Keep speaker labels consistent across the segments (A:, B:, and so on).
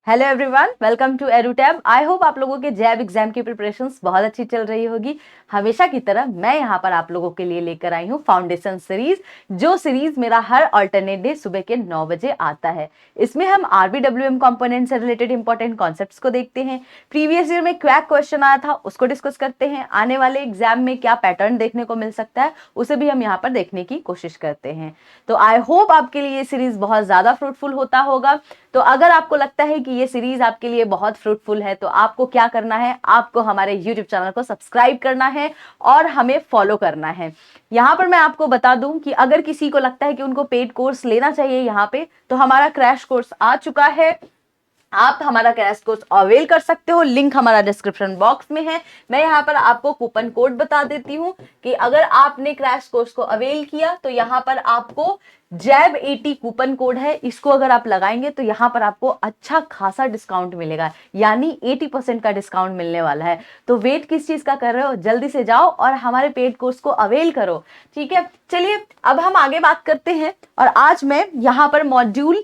A: Hello everyone, welcome to Edutab. I hope आप लोगों के जैब एग्जाम की प्रिपरेशंस बहुत अच्छी चल रही होगी। हमेशा की तरह मैं यहाँ पर आप लोगों के लिए लेकर आई हूँ फाउंडेशन सीरीज, जो सीरीज मेरा हर अल्टरनेट डे सुबह के 9 बजे आता है। इसमें हम आरबीडब्ल्यूएम कंपोनेंट से रिलेटेड इंपॉर्टेंट कॉन्सेप्ट्स को देखते हैं। प्रीवियस ईयर में क्वैक क्वेश्चन आया था, उसको डिस्कस करते हैं। आने वाले एग्जाम में क्या पैटर्न देखने को मिल सकता है, उसे भी हम यहाँ पर देखने की कोशिश करते हैं। तो आई होप आपके लिए ये सीरीज बहुत ज्यादा फ्रूटफुल होता होगा। तो अगर आपको लगता है कि ये सीरीज आपके लिए बहुत फ्रूटफुल है, तो आपको क्या करना है, आपको हमारे यूट्यूब चैनल को सब्सक्राइब करना है और हमें फॉलो करना है। यहाँ पर मैं आपको बता दूं कि अगर किसी को लगता है कि उनको पेड कोर्स लेना चाहिए यहाँ पे, तो हमारा क्रैश कोर्स आ चुका है। आप हमारा क्रैश कोर्स अवेल कर सकते हो, लिंक हमारा डिस्क्रिप्शन बॉक्स में है। मैं यहाँ पर आपको कूपन कोड बता देती हूँ कि अगर आपने क्रैश कोर्स को अवेल किया तो यहाँ पर आपको जैब 80 कूपन कोड है, इसको अगर आप लगाएंगे तो यहाँ पर आपको अच्छा खासा डिस्काउंट मिलेगा, यानी 80% का डिस्काउंट मिलने वाला है। तो वेट किस चीज का कर रहे हो, जल्दी से जाओ और हमारे पेड कोर्स को अवेल करो। ठीक है, चलिए अब हम आगे बात करते हैं। और आज मैं यहाँ पर मॉड्यूल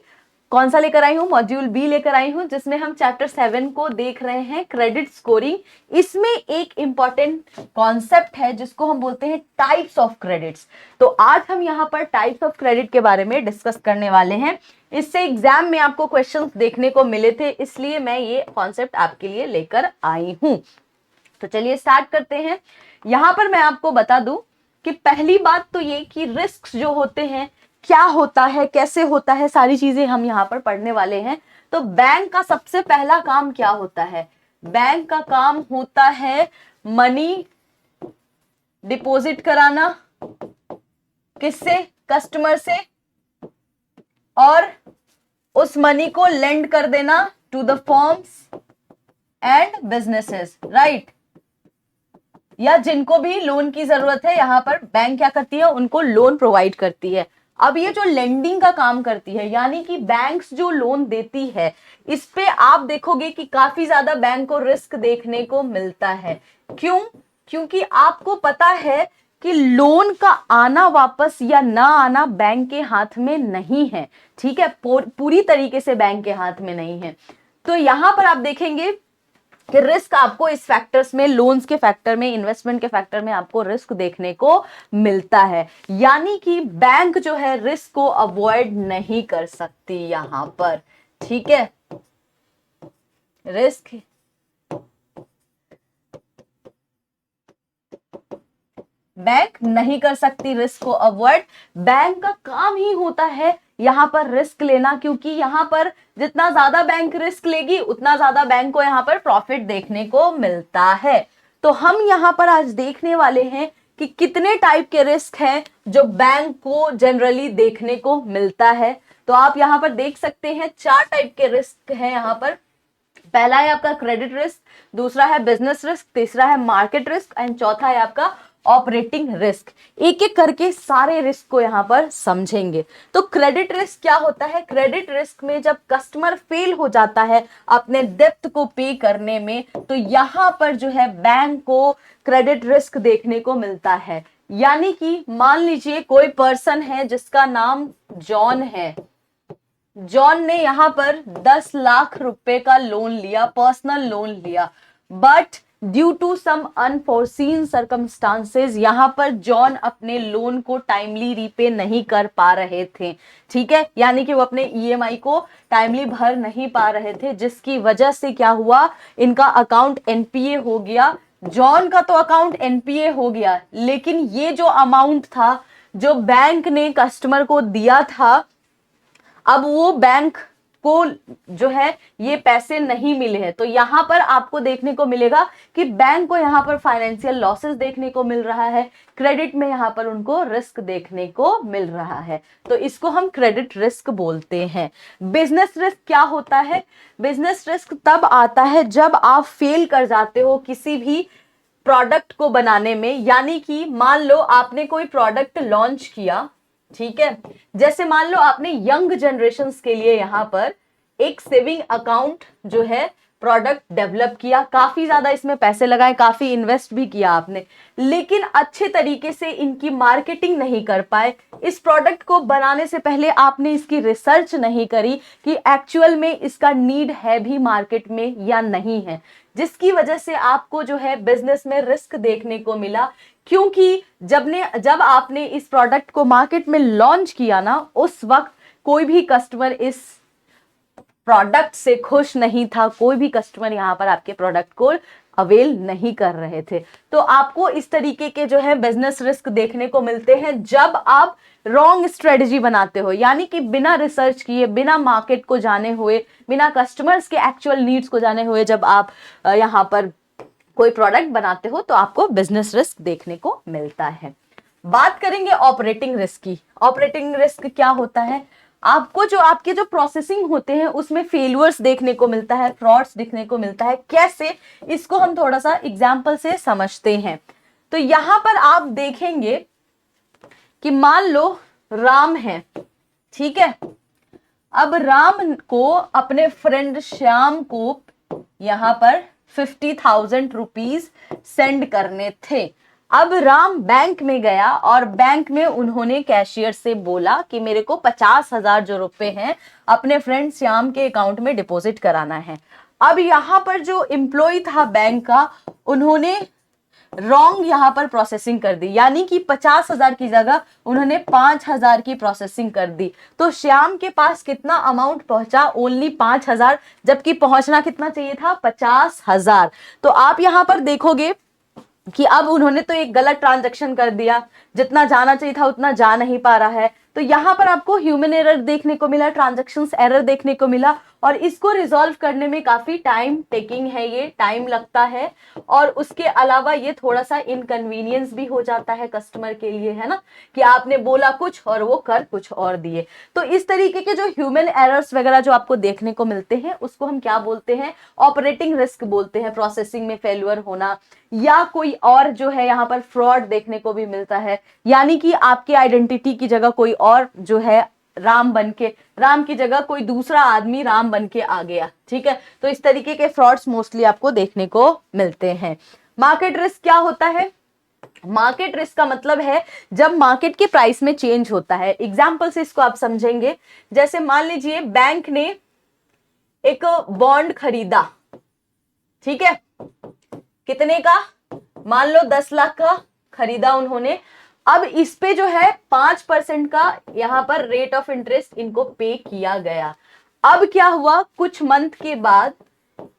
A: कौन सा लेकर आई हूं, मॉड्यूल बी लेकर आई हूं, जिसमें हम चैप्टर 7 को देख रहे हैं, क्रेडिट स्कोरिंग। इसमें एक इंपॉर्टेंट कॉन्सेप्ट है जिसको हम बोलते हैं टाइप्स ऑफ क्रेडिट्स। तो आज हम यहाँ पर टाइप्स ऑफ क्रेडिट के बारे में डिस्कस करने वाले हैं। इससे एग्जाम में आपको क्वेश्चंस देखने को मिले थे, इसलिए मैं ये कॉन्सेप्ट आपके लिए लेकर आई हूं। तो चलिए स्टार्ट करते हैं। यहां पर मैं आपको बता दूं कि पहली बात तो ये कि रिस्क जो होते हैं, क्या होता है, कैसे होता है, सारी चीजें हम यहाँ पर पढ़ने वाले हैं। तो बैंक का सबसे पहला काम क्या होता है? बैंक का काम होता है मनी डिपॉजिट कराना। किससे? कस्टमर से। और उस मनी को लेंड कर देना to the firms and businesses, right. या जिनको भी लोन की जरूरत है, यहां पर बैंक क्या करती है, उनको लोन प्रोवाइड करती है। अब ये जो लेंडिंग का काम करती है, यानी कि बैंक्स जो लोन देती है, इस पे आप देखोगे कि काफी ज्यादा बैंक को रिस्क देखने को मिलता है। क्यों? क्योंकि आपको पता है कि लोन का आना वापस या ना आना बैंक के हाथ में नहीं है। ठीक है, पूरी तरीके से बैंक के हाथ में नहीं है। तो यहां पर आप देखेंगे कि रिस्क आपको इस फैक्टर्स में, लोन्स के फैक्टर में, इन्वेस्टमेंट के फैक्टर में आपको रिस्क देखने को मिलता है। यानी कि बैंक जो है रिस्क को अवॉइड नहीं कर सकती यहां पर। ठीक है, रिस्क बैंक नहीं कर सकती, रिस्क को अवॉइड। बैंक का काम ही होता है यहां पर रिस्क लेना, क्योंकि यहां पर जितना ज्यादा बैंक रिस्क लेगी, उतना ज्यादा बैंक को यहां पर प्रॉफिट देखने को मिलता है। तो हम यहां पर आज देखने वाले हैं कि कितने टाइप के रिस्क हैं जो बैंक को जनरली देखने को मिलता है। तो आप यहां पर देख सकते हैं 4 टाइप के रिस्क हैं यहां पर। पहला है आपका क्रेडिट रिस्क, दूसरा है बिजनेस रिस्क, तीसरा है मार्केट रिस्क एंड चौथा है आपका ऑपरेटिंग रिस्क। एक एक करके सारे रिस्क को यहां पर समझेंगे। तो क्रेडिट रिस्क क्या होता है? क्रेडिट रिस्क में जब कस्टमर फेल हो जाता है अपने डेब्ट को पे करने में, तो यहां पर जो है बैंक को क्रेडिट रिस्क देखने को मिलता है। यानी कि मान लीजिए कोई पर्सन है जिसका नाम जॉन है। जॉन ने यहां पर 10 लाख रुपए का लोन लिया, पर्सनल लोन लिया, but due to some unforeseen circumstances यहां पर जॉन अपने लोन को टाइमली रीपे नहीं कर पा रहे थे। ठीक है, यानी कि वो अपने ईएमआई को टाइमली भर नहीं पा रहे थे, जिसकी वजह से क्या हुआ, इनका अकाउंट एनपीए हो गया। जॉन का तो अकाउंट एनपीए हो गया, लेकिन ये जो अमाउंट था जो बैंक ने कस्टमर को दिया था, अब वो बैंक को जो है ये पैसे नहीं मिले हैं। तो यहां पर आपको देखने को मिलेगा कि बैंक को यहां पर फाइनेंशियल लॉसेस देखने को मिल रहा है, क्रेडिट में यहां पर उनको रिस्क देखने को मिल रहा है। तो इसको हम क्रेडिट रिस्क बोलते हैं। बिजनेस रिस्क क्या होता है? बिजनेस रिस्क तब आता है जब आप फेल कर जाते हो किसी भी प्रोडक्ट को बनाने में। यानी कि मान लो आपने कोई प्रोडक्ट लॉन्च किया, ठीक है, जैसे मान लो आपने यंग जनरेशंस के लिए यहां पर एक सेविंग अकाउंट जो है प्रोडक्ट डेवलप किया, काफी ज्यादा इसमें पैसे लगाए, काफी इन्वेस्ट भी किया आपने, लेकिन अच्छे तरीके से इनकी मार्केटिंग नहीं कर पाए। इस प्रोडक्ट को बनाने से पहले आपने इसकी रिसर्च नहीं करी कि एक्चुअल में इसका नीड है भी मार्केट में या नहीं है, जिसकी वजह से आपको जो है बिजनेस में रिस्क देखने को मिला। क्योंकि जब आपने इस प्रोडक्ट को मार्केट में लॉन्च किया ना, उस वक्त कोई भी कस्टमर इस प्रोडक्ट से खुश नहीं था, कोई भी कस्टमर यहाँ पर आपके प्रोडक्ट को अवेल नहीं कर रहे थे। तो आपको इस तरीके के जो है बिजनेस रिस्क देखने को मिलते हैं जब आप रॉन्ग स्ट्रेटजी बनाते हो, यानी कि बिना रिसर्च किए, बिना मार्केट को जाने हुए, बिना कस्टमर्स के एक्चुअल नीड्स को जाने हुए जब आप यहाँ पर कोई प्रोडक्ट बनाते हो तो आपको बिजनेस रिस्क देखने को मिलता है। बात करेंगे ऑपरेटिंग रिस्क की। ऑपरेटिंग रिस्क क्या होता है? आपको जो आपके जो प्रोसेसिंग होते हैं उसमें फेलियर्स देखने को मिलता है, फ्रॉड्स देखने को मिलता है। कैसे? इसको हम थोड़ा सा एग्जांपल से समझते हैं। तो यहां पर आप देखेंगे कि मान लो राम है, ठीक है। अब राम को अपने फ्रेंड श्याम को यहां पर 50,000 रुपीज सेंड करने थे। अब राम बैंक में गया और बैंक में उन्होंने कैशियर से बोला कि मेरे को 50,000 जो रुपए हैं अपने फ्रेंड श्याम के अकाउंट में डिपॉजिट कराना है। अब यहां पर जो एम्प्लॉय था बैंक का, उन्होंने रॉन्ग यहां पर प्रोसेसिंग कर दी, यानी कि 50,000 की जगह उन्होंने 5,000 की प्रोसेसिंग कर दी। तो श्याम के पास कितना अमाउंट पहुंचा? ओनली 5,000, जबकि पहुंचना कितना चाहिए था? 50,000। तो आप यहां पर देखोगे कि अब उन्होंने तो एक गलत ट्रांजैक्शन कर दिया, जितना जाना चाहिए था उतना जा नहीं पा रहा है। तो यहां पर आपको ह्यूमन एरर देखने को मिला, ट्रांजैक्शंस एरर देखने को मिला, और इसको रिजॉल्व करने में काफी टाइम टेकिंग है, ये टाइम लगता है। और उसके अलावा ये थोड़ा सा इनकन्वीनियंस भी हो जाता है कस्टमर के लिए, है ना, कि आपने बोला कुछ और वो कर कुछ और दिए। तो इस तरीके के जो ह्यूमन एरर्स वगैरह जो आपको देखने को मिलते हैं उसको हम क्या बोलते हैं? ऑपरेटिंग रिस्क बोलते हैं। प्रोसेसिंग में फेल्यूर होना, या कोई और जो है यहाँ पर फ्रॉड देखने को भी मिलता है, यानी कि आपकी आइडेंटिटी की जगह कोई और जो है राम की जगह कोई दूसरा आदमी राम बन के आ गया, ठीक है। तो इस तरीके के फ्रॉड्स मोस्टली आपको देखने को मिलते हैं। मार्केट रिस्क क्या होता है? मार्केट रिस्क का मतलब है जब मार्केट के प्राइस में चेंज होता है। एग्जाम्पल से इसको आप समझेंगे, जैसे मान लीजिए बैंक ने एक बॉन्ड खरीदा, ठीक है, कितने का? मान लो 10 लाख का खरीदा उन्होंने। अब इस पे जो है 5% का यहां पर रेट ऑफ इंटरेस्ट इनको पे किया गया। अब क्या हुआ? कुछ मंथ के बाद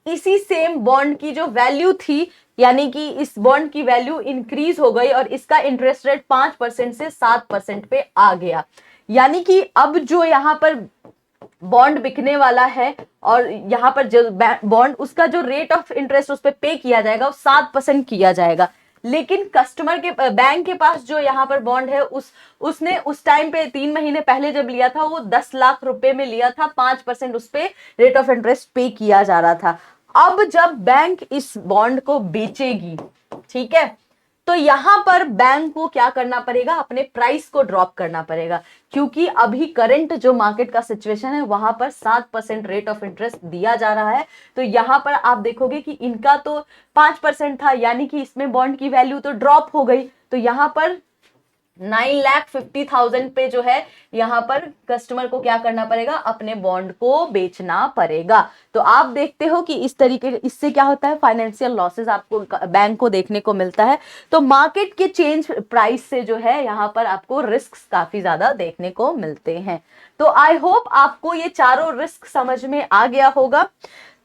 A: इसी सेम बॉन्ड की जो वैल्यू थी, यानी कि इस बॉन्ड की वैल्यू इंक्रीज हो गई और इसका इंटरेस्ट रेट 5% से 7% पे आ गया। यानी कि अब जो यहां पर बॉन्ड बिकने वाला है और यहाँ पर जो बॉन्ड, उसका जो रेट ऑफ इंटरेस्ट उस पर पे किया जाएगा वो 7% किया जाएगा। लेकिन कस्टमर के बैंक के पास जो यहाँ पर बॉन्ड है उसने उस टाइम पे 3 महीने पहले जब लिया था वो 10 लाख रुपए में लिया था, 5% उस पे रेट ऑफ इंटरेस्ट पे किया जा रहा था। अब जब बैंक इस बॉन्ड को बेचेगी, ठीक है, तो यहां पर बैंक को क्या करना पड़ेगा? अपने प्राइस को ड्रॉप करना पड़ेगा, क्योंकि अभी करंट जो मार्केट का सिचुएशन है वहां पर 7% रेट ऑफ इंटरेस्ट दिया जा रहा है। तो यहां पर आप देखोगे कि इनका तो 5% था, यानी कि इसमें बॉन्ड की वैल्यू तो ड्रॉप हो गई। तो यहां पर 9,50,000 पे जो है यहां पर कस्टमर को क्या करना पड़ेगा? अपने बॉन्ड को बेचना पड़ेगा। तो आप देखते हो कि इस तरीके, इससे क्या होता है? फाइनेंशियल लॉसेस आपको बैंक को देखने को मिलता है। तो मार्केट के चेंज प्राइस से जो है यहां पर आपको रिस्क काफी ज्यादा देखने को मिलते हैं। तो आई होप आपको ये चारों रिस्क समझ में आ गया होगा।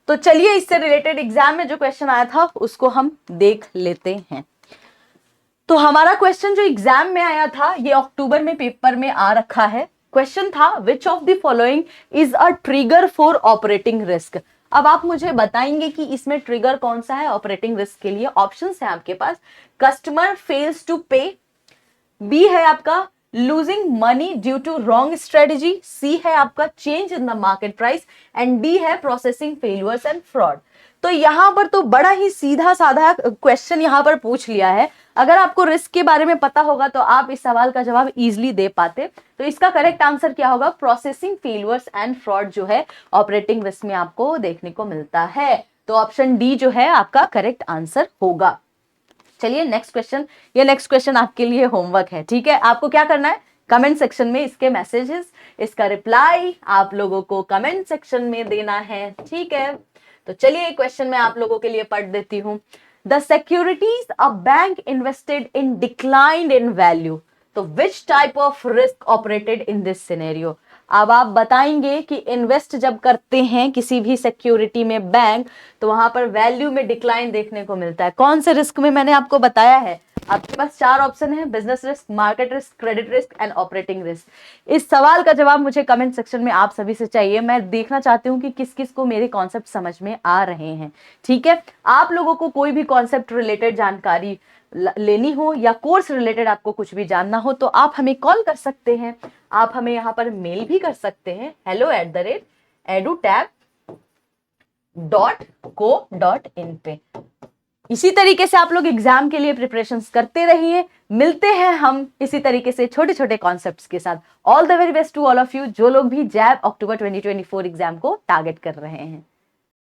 A: तो चलिए इससे रिलेटेड एग्जाम में जो क्वेश्चन आया था उसको हम देख लेते हैं। तो हमारा क्वेश्चन जो एग्जाम में आया था, ये अक्टूबर में पेपर में आ रखा है। क्वेश्चन था which of the following is a trigger for operating risk. अब आप मुझे बताएंगे कि इसमें ट्रिगर कौन सा है ऑपरेटिंग रिस्क के लिए। ऑप्शंस है आपके पास, customer fails to pay, B है आपका losing money due to wrong strategy, C है आपका change in the market price, and D है प्रोसेसिंग फेलियर्स एंड फ्रॉड। तो यहां पर तो बड़ा ही सीधा साधा क्वेश्चन यहां पर पूछ लिया है। अगर आपको रिस्क के बारे में पता होगा तो आप इस सवाल का जवाब इजीली दे पाते। तो इसका करेक्ट आंसर क्या होगा? प्रोसेसिंग फेलियर्स एंड फ्रॉड जो है ऑपरेटिंग रिस्क में आपको देखने को मिलता है। तो ऑप्शन डी जो है आपका करेक्ट आंसर होगा। चलिए नेक्स्ट क्वेश्चन, ये नेक्स्ट क्वेश्चन आपके लिए होमवर्क है, ठीक है। आपको क्या करना है, कमेंट सेक्शन में इसके मैसेजेस, इसका रिप्लाई आप लोगों को कमेंट सेक्शन में देना है, ठीक है। तो चलिए क्वेश्चन मैं आप लोगों के लिए पढ़ देती हूं। The securities a bank invested in declined in value, तो which type of risk operated in this scenario. अब आप बताएंगे कि इन्वेस्ट जब करते हैं किसी भी सिक्योरिटी में बैंक, तो वहां पर वैल्यू में डिक्लाइन देखने को मिलता है। कौन से रिस्क में, मैंने आपको बताया है, आपके पास 4 ऑप्शन है, business risk, market risk, credit risk and operating risk. इस सवाल का जवाब मुझे कमेंट सेक्शन में आप सभी से चाहिए। मैं देखना चाहती हूँ कि किस किस को मेरे कॉन्सेप्ट समझ में आ रहे हैं, ठीक है। आप लोगों को कोई भी कॉन्सेप्ट रिलेटेड जानकारी लेनी हो या कोर्स रिलेटेड आपको कुछ भी जानना हो, तो आप हमें कॉल कर सकते हैं, आप हमें यहाँ पर मेल भी कर सकते हैं, hello@edutab.co.in पे। इसी तरीके से आप लोग एग्जाम के लिए प्रिपरेशंस करते रहिए। मिलते हैं हम इसी तरीके से छोटे छोटे कॉन्सेप्ट्स के साथ। All the very best to all of you, जो लोग भी जैब अक्टूबर 2024 एग्जाम को टारगेट कर रहे हैं।